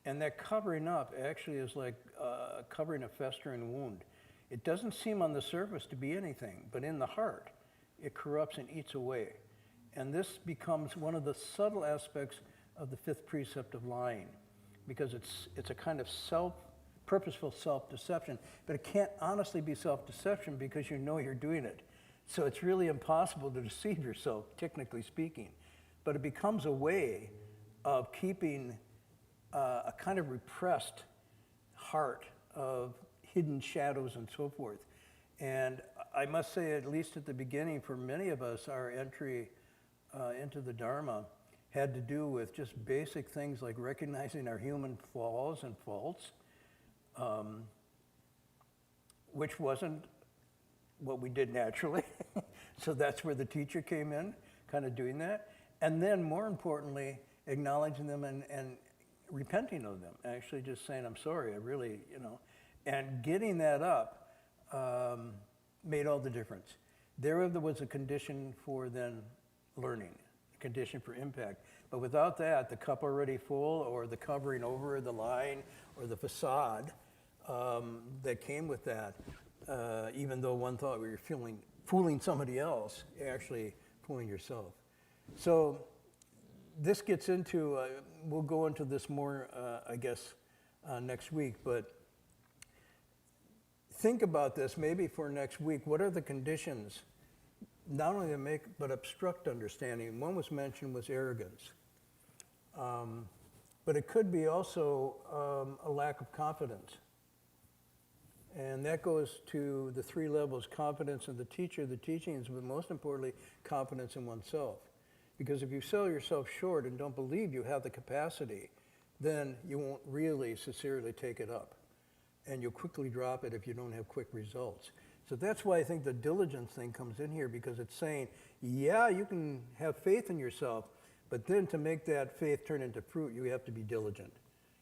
And that covering up actually is like covering a festering wound. It doesn't seem on the surface to be anything, but in the heart, it corrupts and eats away. And this becomes one of the subtle aspects of the 5th precept of lying, because it's a kind of purposeful self-deception, but it can't honestly be self-deception because you know you're doing it. So it's really impossible to deceive yourself, technically speaking. But it becomes a way of keeping a kind of repressed heart of hidden shadows and so forth. And I must say, at least at the beginning, for many of us, our entry into the Dharma had to do with just basic things like recognizing our human flaws and faults, which wasn't what we did naturally. So that's where the teacher came in, kind of doing that. And then, more importantly, acknowledging them and repenting of them, actually just saying, "I'm sorry, I really," and getting that up made all the difference. There was a condition for then learning, a condition for impact. But without that, the cup already full, or the covering over the line, or the facade that came with that, even though one thought we were fooling somebody else, you're actually fooling yourself. So this gets into, we'll go into this more, I guess, next week, but think about this maybe for next week. What are the conditions, not only to make, but obstruct understanding? One was mentioned was arrogance. But it could be also a lack of confidence. And that goes to the 3 levels: confidence in the teacher, the teachings, but most importantly, confidence in oneself. Because if you sell yourself short and don't believe you have the capacity, then you won't really sincerely take it up. And you'll quickly drop it if you don't have quick results. So that's why I think the diligence thing comes in here, because it's saying, yeah, you can have faith in yourself, but then to make that faith turn into fruit, you have to be diligent.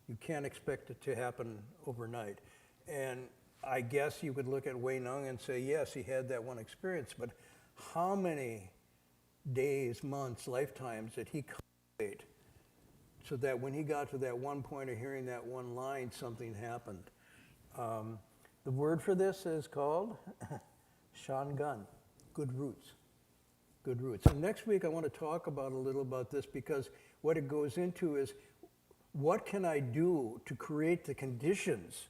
You can't expect it to happen overnight. And I guess you could look at Wei Nung and say, yes, he had that one experience, but how many days, months, lifetimes did he cultivate so that when he got to that one point of hearing that one line, something happened? The word for this is called Shangan, good roots. Good roots. And next week I want to talk about a little about this, because what it goes into is, what can I do to create the conditions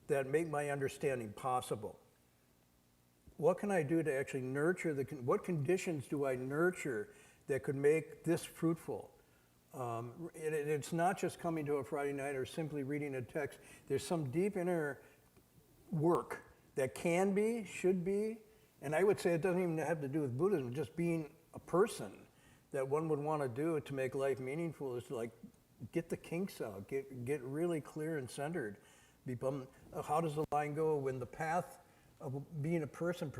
that make my understanding possible? What can I do to actually nurture what conditions do I nurture that could make this fruitful? It's not just coming to a Friday night or simply reading a text. There's some deep inner work that can be, should be, and I would say it doesn't even have to do with Buddhism, just being a person that one would want to do to make life meaningful is to like get the kinks out, get really clear and centered. How does the line go when the path of being a person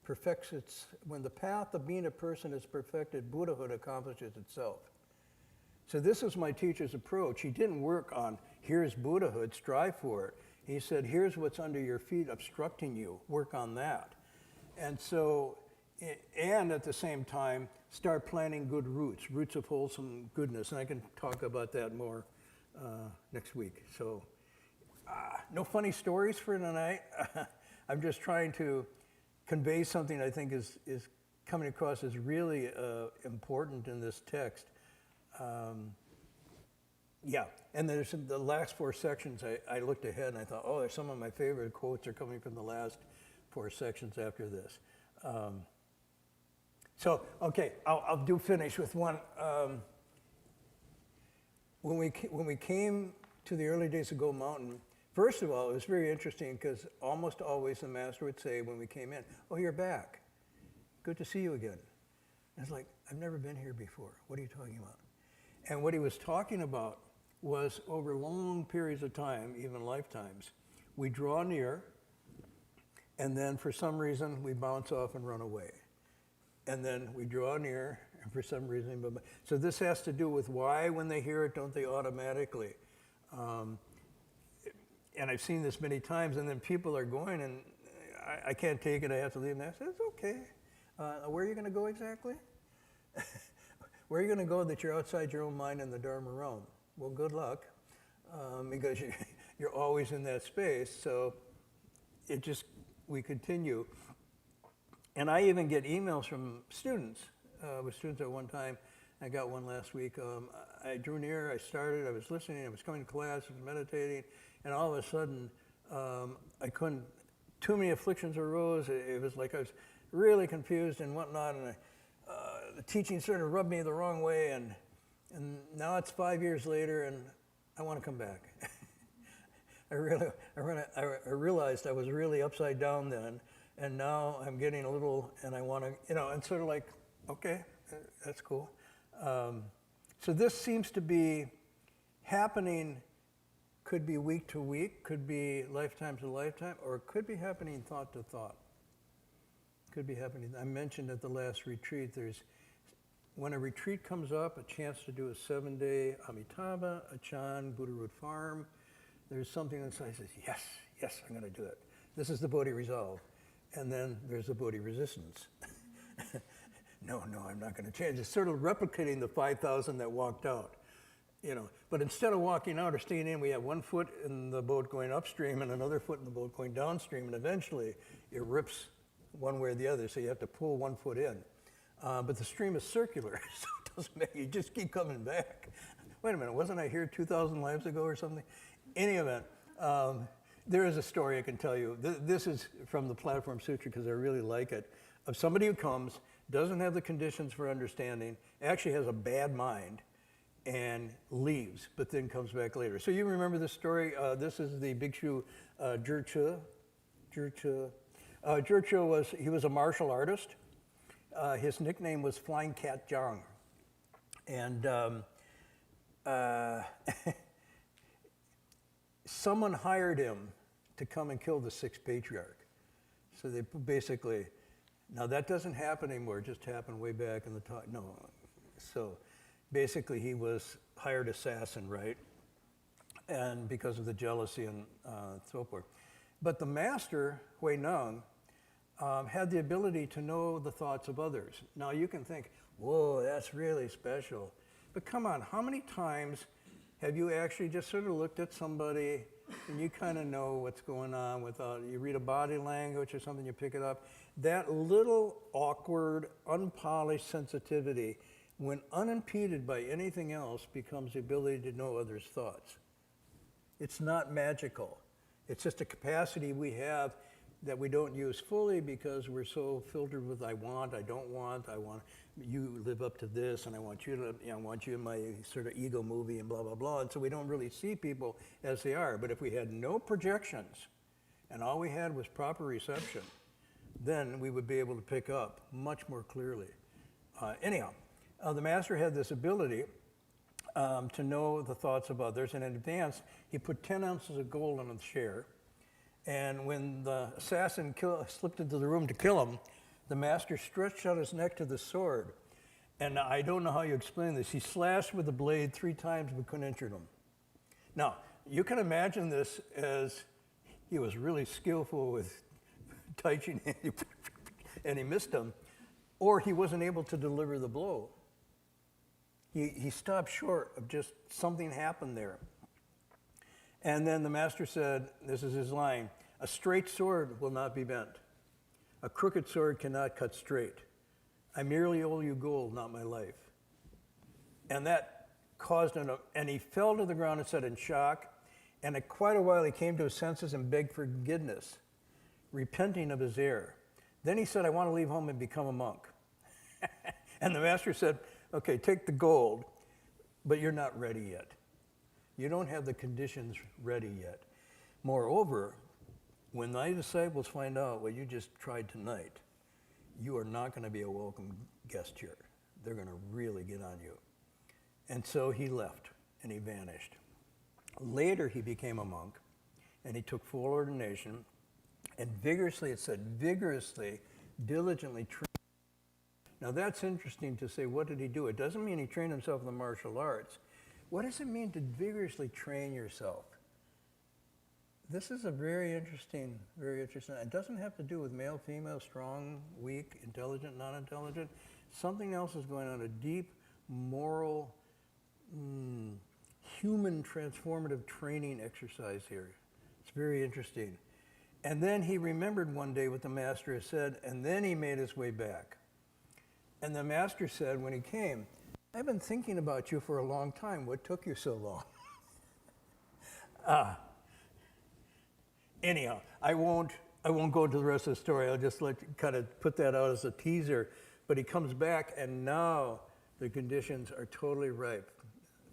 perfects its, when the path of being a person is perfected, Buddhahood accomplishes itself. So this is my teacher's approach. He didn't work on, here's Buddhahood, strive for it. He said, here's what's under your feet obstructing you, work on that. And so, and at the same time, start planting good roots of wholesome goodness. And I can talk about that more next week. So, no funny stories for tonight. I'm just trying to convey something I think is coming across as really important in this text. Yeah, and there's the last 4 sections, I looked ahead and I thought, oh, there's some of my favorite quotes are coming from the last 4 sections after this. So, okay, I'll do finish with one. When we came to the early days of Gold Mountain, first of all, it was very interesting because almost always the master would say when we came in, oh, you're back. Good to see you again. And it's like, I've never been here before. What are you talking about? And what he was talking about was over long periods of time, even lifetimes, we draw near, and then for some reason we bounce off and run away. And then we draw near, and for some reason, so this has to do with why when they hear it, don't they automatically? And I've seen this many times, and then people are going, and I can't take it, I have to leave, and I said, it's okay. Where are you going to go exactly? Where are you going to go that you're outside your own mind in the Dharma realm? Well, good luck, because you're always in that space. So we continue. And I even get emails from students, with students at one time. I got one last week. I drew near, I started, I was listening, I was coming to class, I was meditating, and all of a sudden, I couldn't, too many afflictions arose. It was like I was really confused and whatnot, and the teaching started to rub me the wrong way, and now it's 5 years later, and I want to come back. I realized I was really upside down then, and now I'm getting a little, and I want to, and sort of like, okay, that's cool. So this seems to be happening, could be week to week, could be lifetime to lifetime, or it could be happening thought to thought. Could be happening. I mentioned at the last retreat, when a retreat comes up, a chance to do a 7-day Amitabha, Achan, Buddhahood Farm, there's something inside that says, yes, I'm going to do it. This is the Bodhi resolve. And then there's the Bodhi resistance. No, I'm not going to change. It's sort of replicating the 5,000 that walked out. But instead of walking out or staying in, we have one foot in the boat going upstream and another foot in the boat going downstream, and eventually it rips one way or the other, so you have to pull one foot in. But the stream is circular, so it doesn't matter. You just keep coming back. Wait a minute, wasn't I here 2,000 lives ago or something? Any event, there is a story I can tell you. This is from the Platform Sutra because I really like it, of somebody who comes, doesn't have the conditions for understanding, actually has a bad mind, and leaves, but then comes back later. So you remember this story? This is the Bhikshu Jircha. Jircha he was a martial artist. His nickname was Flying Cat Jong. And someone hired him to come and kill the 6th patriarch. So they basically, now that doesn't happen anymore, it just happened way back in the time. No, so basically he was hired assassin, right? And because of the jealousy and so forth. But the master, Hui Neng, had the ability to know the thoughts of others. Now you can think, whoa, that's really special. But come on, how many times have you actually just sort of looked at somebody and you kind of know what's going on without, you read a body language or something, you pick it up. That little awkward, unpolished sensitivity, when unimpeded by anything else, becomes the ability to know others' thoughts. It's not magical. It's just a capacity we have that we don't use fully because we're so filtered with I want, I don't want, I want you live up to this, and I want you to, I want you in my sort of ego movie and blah, blah, blah. And so we don't really see people as they are. But if we had no projections, and all we had was proper reception, then we would be able to pick up much more clearly. Anyhow, the master had this ability to know the thoughts of others, and in advance, he put 10 ounces of gold on the chair, and when the assassin slipped into the room to kill him, the master stretched out his neck to the sword, and I don't know how you explain this. He slashed with the blade 3 times but couldn't injure him. Now, you can imagine this as he was really skillful with Tai Chi and he missed him, or he wasn't able to deliver the blow. He stopped short of just something happened there. And then the master said, this is his line, "A straight sword will not be bent. A crooked sword cannot cut straight. I merely owe you gold, not my life." And that caused him, and he fell to the ground and said in shock, and at quite a while he came to his senses and begged forgiveness, repenting of his error. Then he said, "I want to leave home and become a monk." And the master said, "Okay, take the gold, but you're not ready yet. You don't have the conditions ready yet. Moreover, when thy disciples find out what you just tried tonight, you are not going to be a welcome guest here. They're going to really get on you." And so he left and he vanished. Later he became a monk and he took full ordination and vigorously, it said, vigorously, diligently trained. Now that's interesting to say, what did he do? It doesn't mean he trained himself in the martial arts. What does it mean to vigorously train yourself? This is a very interesting, it doesn't have to do with male, female, strong, weak, intelligent, non-intelligent. Something else is going on, a deep, moral, human transformative training exercise here. It's very interesting. And then he remembered one day what the master had said, and then he made his way back. And the master said when he came, "I've been thinking about you for a long time. What took you so long?" Anyhow, I won't go into the rest of the story. I'll just kind of put that out as a teaser. But he comes back, and now the conditions are totally ripe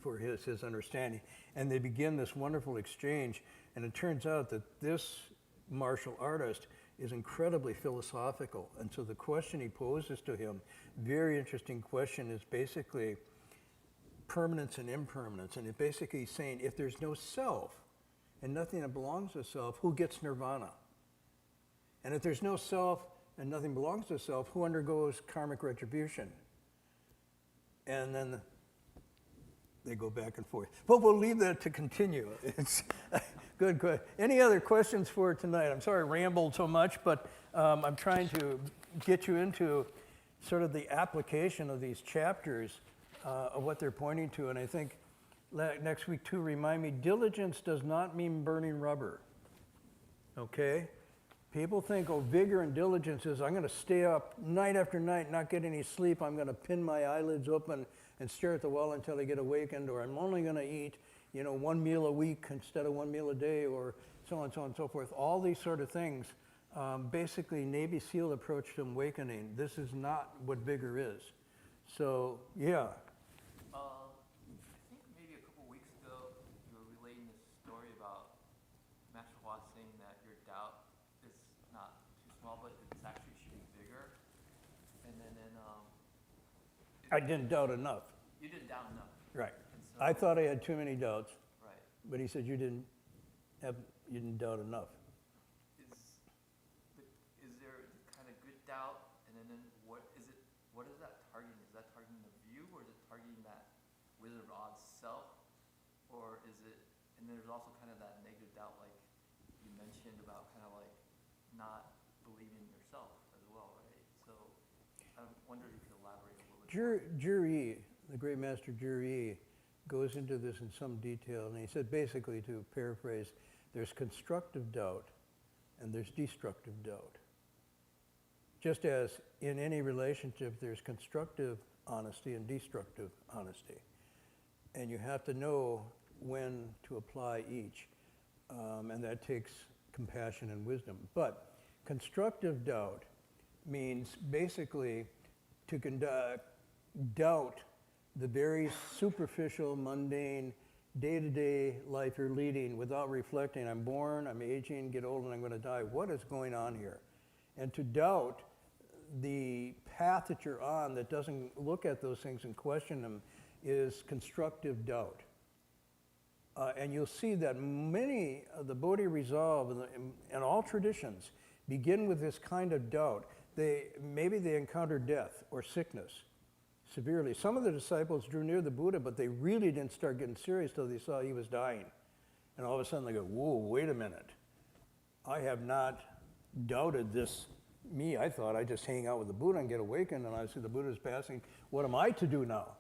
for his understanding. And they begin this wonderful exchange. And it turns out that this martial artist is incredibly philosophical. And so the question he poses to him, very interesting question, is basically permanence and impermanence. And it basically he's saying, if there's no self and nothing that belongs to self, who gets nirvana? And if there's no self and nothing belongs to self, who undergoes karmic retribution? And then they go back and forth. But we'll leave that to continue. It's good. Any other questions for tonight? I'm sorry I rambled so much, but I'm trying to get you into sort of the application of these chapters of what they're pointing to. And I think next week too, remind me, diligence does not mean burning rubber, okay? People think, oh, vigor and diligence is I'm going to stay up night after night, not get any sleep. I'm going to pin my eyelids open and stare at the wall until I get awakened, or I'm only going to eat, 1 meal a week instead of 1 meal a day, or so on and so forth. All these sort of things, basically Navy SEAL approach to awakening. This is not what vigor is. So, yeah. I think maybe a couple weeks ago, you were relating this story about Master Hua saying that your doubt is not too small, but it's actually should be bigger. And then I didn't doubt enough. You didn't doubt enough. Right. So, I thought I had too many doubts, right. but he said you didn't doubt enough. Is there kind of good doubt, and then what is it? What is that targeting? Is that targeting the view, or is it targeting that Wizard of Oz self, or is it? And there's also kind of that negative doubt, like you mentioned about kind of like not believing in yourself as well, right? So I wonder if you could elaborate a little bit. Juri, the great master Juri, goes into this in some detail, and he said basically, to paraphrase, there's constructive doubt and there's destructive doubt. Just as in any relationship, there's constructive honesty and destructive honesty. And you have to know when to apply each, and that takes compassion and wisdom. But constructive doubt means basically to doubt the very superficial, mundane, day-to-day life you're leading without reflecting, I'm born, I'm aging, get old, and I'm going to die. What is going on here? And to doubt the path that you're on that doesn't look at those things and question them is constructive doubt. And you'll see that many of the Bodhi resolve and all traditions begin with this kind of doubt. Maybe they encounter death or sickness severely. Some of the disciples drew near the Buddha, but they really didn't start getting serious till they saw he was dying. And all of a sudden they go, whoa, wait a minute. I have not doubted this me. I thought I'd just hang out with the Buddha and get awakened, and I see the Buddha's passing. What am I to do now?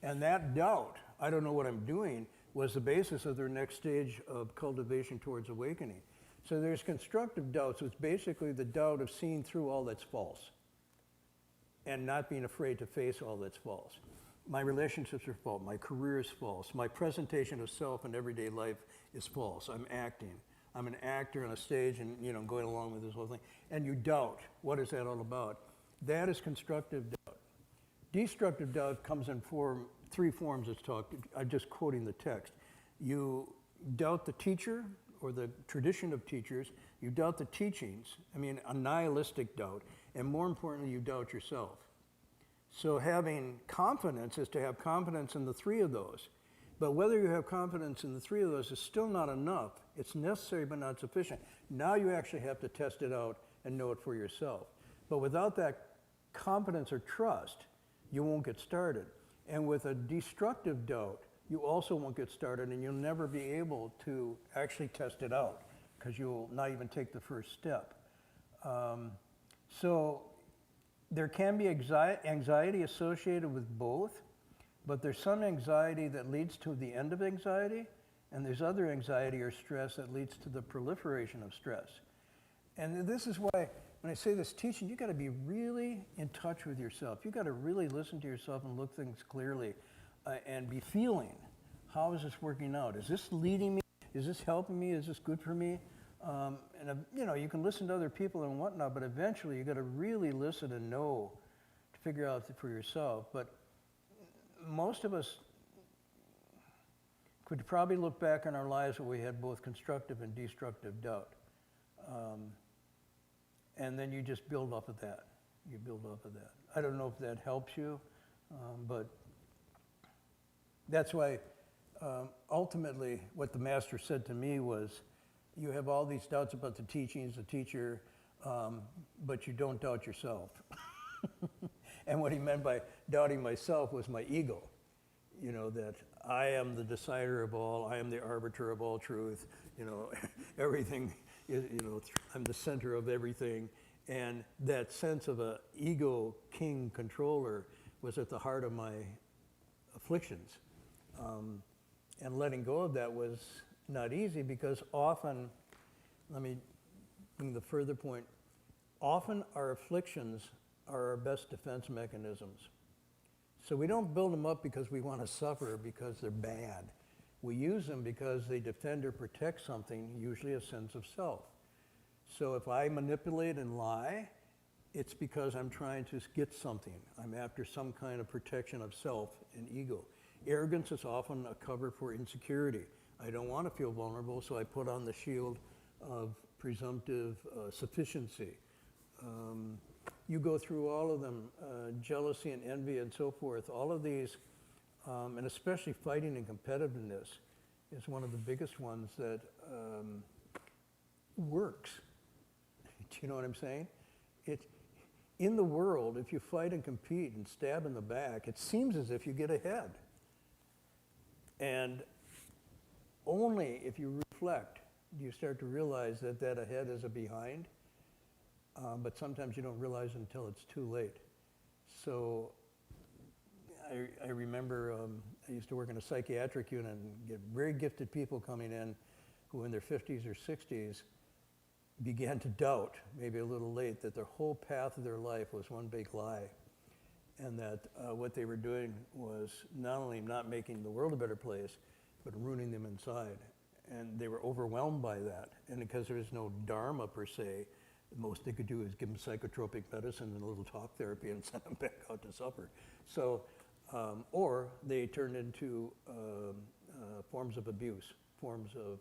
And that doubt, I don't know what I'm doing, was the basis of their next stage of cultivation towards awakening. So there's constructive doubts. It's basically the doubt of seeing through all that's false and not being afraid to face all that's false. My relationships are false. My career is false. My presentation of self in everyday life is false. I'm acting. I'm an actor on a stage and, going along with this whole thing. And you doubt. What is that all about? That is constructive doubt. Destructive doubt comes in three forms. I'm just quoting the text. You doubt the teacher or the tradition of teachers. You doubt the teachings. A nihilistic doubt. And more importantly, you doubt yourself. So having confidence is to have confidence in the three of those. But whether you have confidence in the three of those is still not enough. It's necessary but not sufficient. Now you actually have to test it out and know it for yourself. But without that confidence or trust, you won't get started. And with a destructive doubt, you also won't get started, and you'll never be able to actually test it out because you'll not even take the first step. So there can be anxiety associated with both, but there's some anxiety that leads to the end of anxiety, and there's other anxiety or stress that leads to the proliferation of stress. And this is why, when I say this teaching, you got to be really in touch with yourself. You got to really listen to yourself and look things clearly, and be feeling, how is this working out? Is this leading me? Is this helping me? Is this good for me? You can listen to other people and whatnot, but eventually you got to really listen and know to figure out for yourself. But most of us could probably look back in our lives where we had both constructive and destructive doubt. And then you just build off of that. You build off of that. I don't know if that helps you, but that's why ultimately what the master said to me was, you have all these doubts about the teachings, the teacher, but you don't doubt yourself. And what he meant by doubting myself was my ego. That I am the decider of all, I am the arbiter of all truth, everything is, I'm the center of everything. And that sense of a ego king controller was at the heart of my afflictions. And letting go of that was not easy because often, let me bring the further point, often our afflictions are our best defense mechanisms. So we don't build them up because we want to suffer because they're bad. We use them because they defend or protect something, usually a sense of self. So if I manipulate and lie, it's because I'm trying to get something. I'm after some kind of protection of self and ego. Arrogance is often a cover for insecurity. I don't want to feel vulnerable, so I put on the shield of presumptive sufficiency. You go through all of them, jealousy and envy and so forth. All of these, and especially fighting and competitiveness, is one of the biggest ones that works. Do you know what I'm saying? In the world, if you fight and compete and stab in the back, it seems as if you get ahead. And only if you reflect do you start to realize that ahead is a behind. But sometimes you don't realize it until it's too late. So I remember I used to work in a psychiatric unit and get very gifted people coming in who in their 50s or 60s began to doubt, maybe a little late, that their whole path of their life was one big lie. And that what they were doing was not only not making the world a better place, but ruining them inside. And they were overwhelmed by that. And because there was no dharma per se, the most they could do is give them psychotropic medicine and a little talk therapy and send them back out to suffer. So, or they turned into forms of abuse, forms of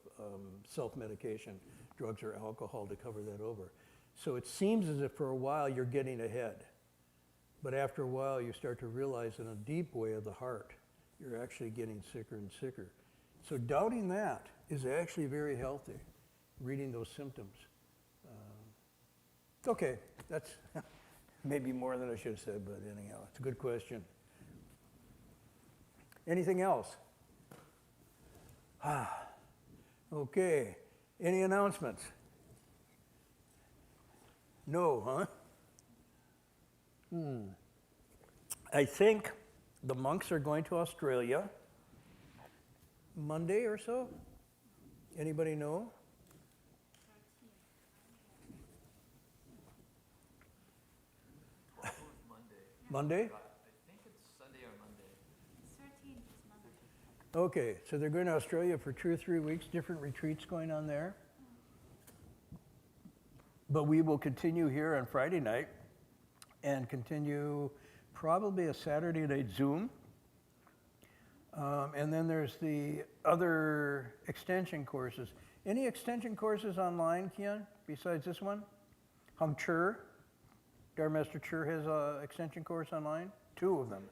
self-medication, drugs or alcohol to cover that over. So it seems as if for a while you're getting ahead. But after a while you start to realize in a deep way of the heart, you're actually getting sicker and sicker. So doubting that is actually very healthy, reading those symptoms. Okay, that's maybe more than I should have said, but anyhow, it's a good question. Anything else? Okay, any announcements? No, huh? I think the monks are going to Australia Monday or so. Anybody know? Monday? I think it's Sunday or Monday. 13th is Monday. Okay, so they're going to Australia for 2 or 3 weeks, different retreats going on there. But we will continue here on Friday night and continue probably a Saturday night Zoom. And then there's the other extension courses. Any extension courses online, Kian, besides this one? Heng Sure, Master Sure has an extension course online, 2 of them.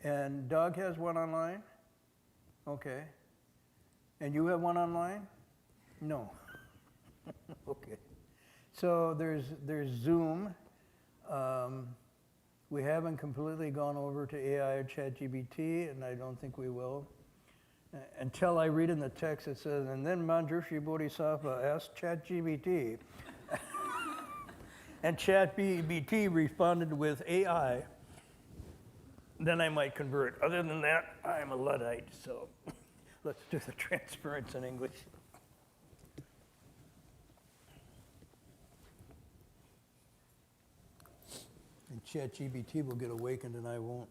And Doug has one online? Okay. And you have one online? No. Okay. So there's Zoom. We haven't completely gone over to AI or ChatGPT, and I don't think we will. Until I read in the text it says, and then Manjushri Bodhisattva asked ChatGPT. And ChatGPT responded with AI. Then I might convert. Other than that, I'm a Luddite, so let's do the transference in English. And ChatGPT will get awakened and I won't.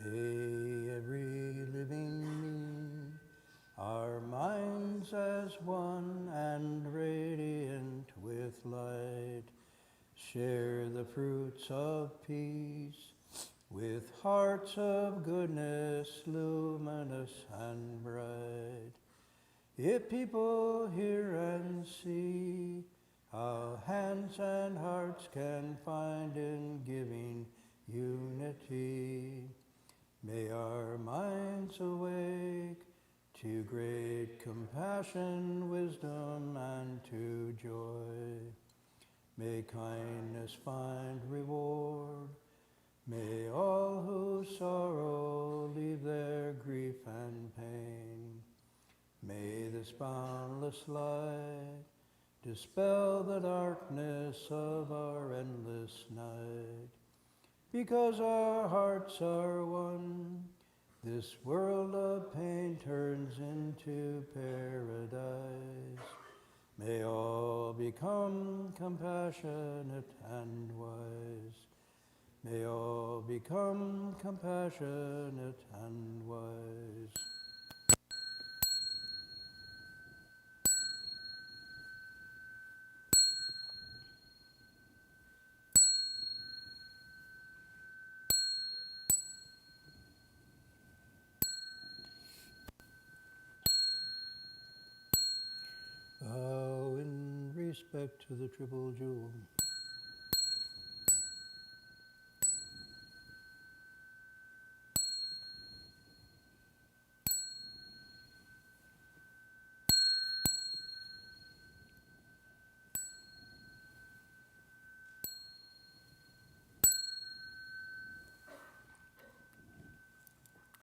May every living being, our minds as one and radiant with light, share the fruits of peace with hearts of goodness, luminous and bright. If people hear and see how hands and hearts can find in giving unity, may our minds awake to great compassion, wisdom, and to joy. May kindness find reward. May all who sorrow leave their grief and pain. May this boundless light dispel the darkness of our endless night. Because our hearts are one, this world of pain turns into paradise. May all become compassionate and wise. May all become compassionate and wise. Bow in respect to the triple jewel.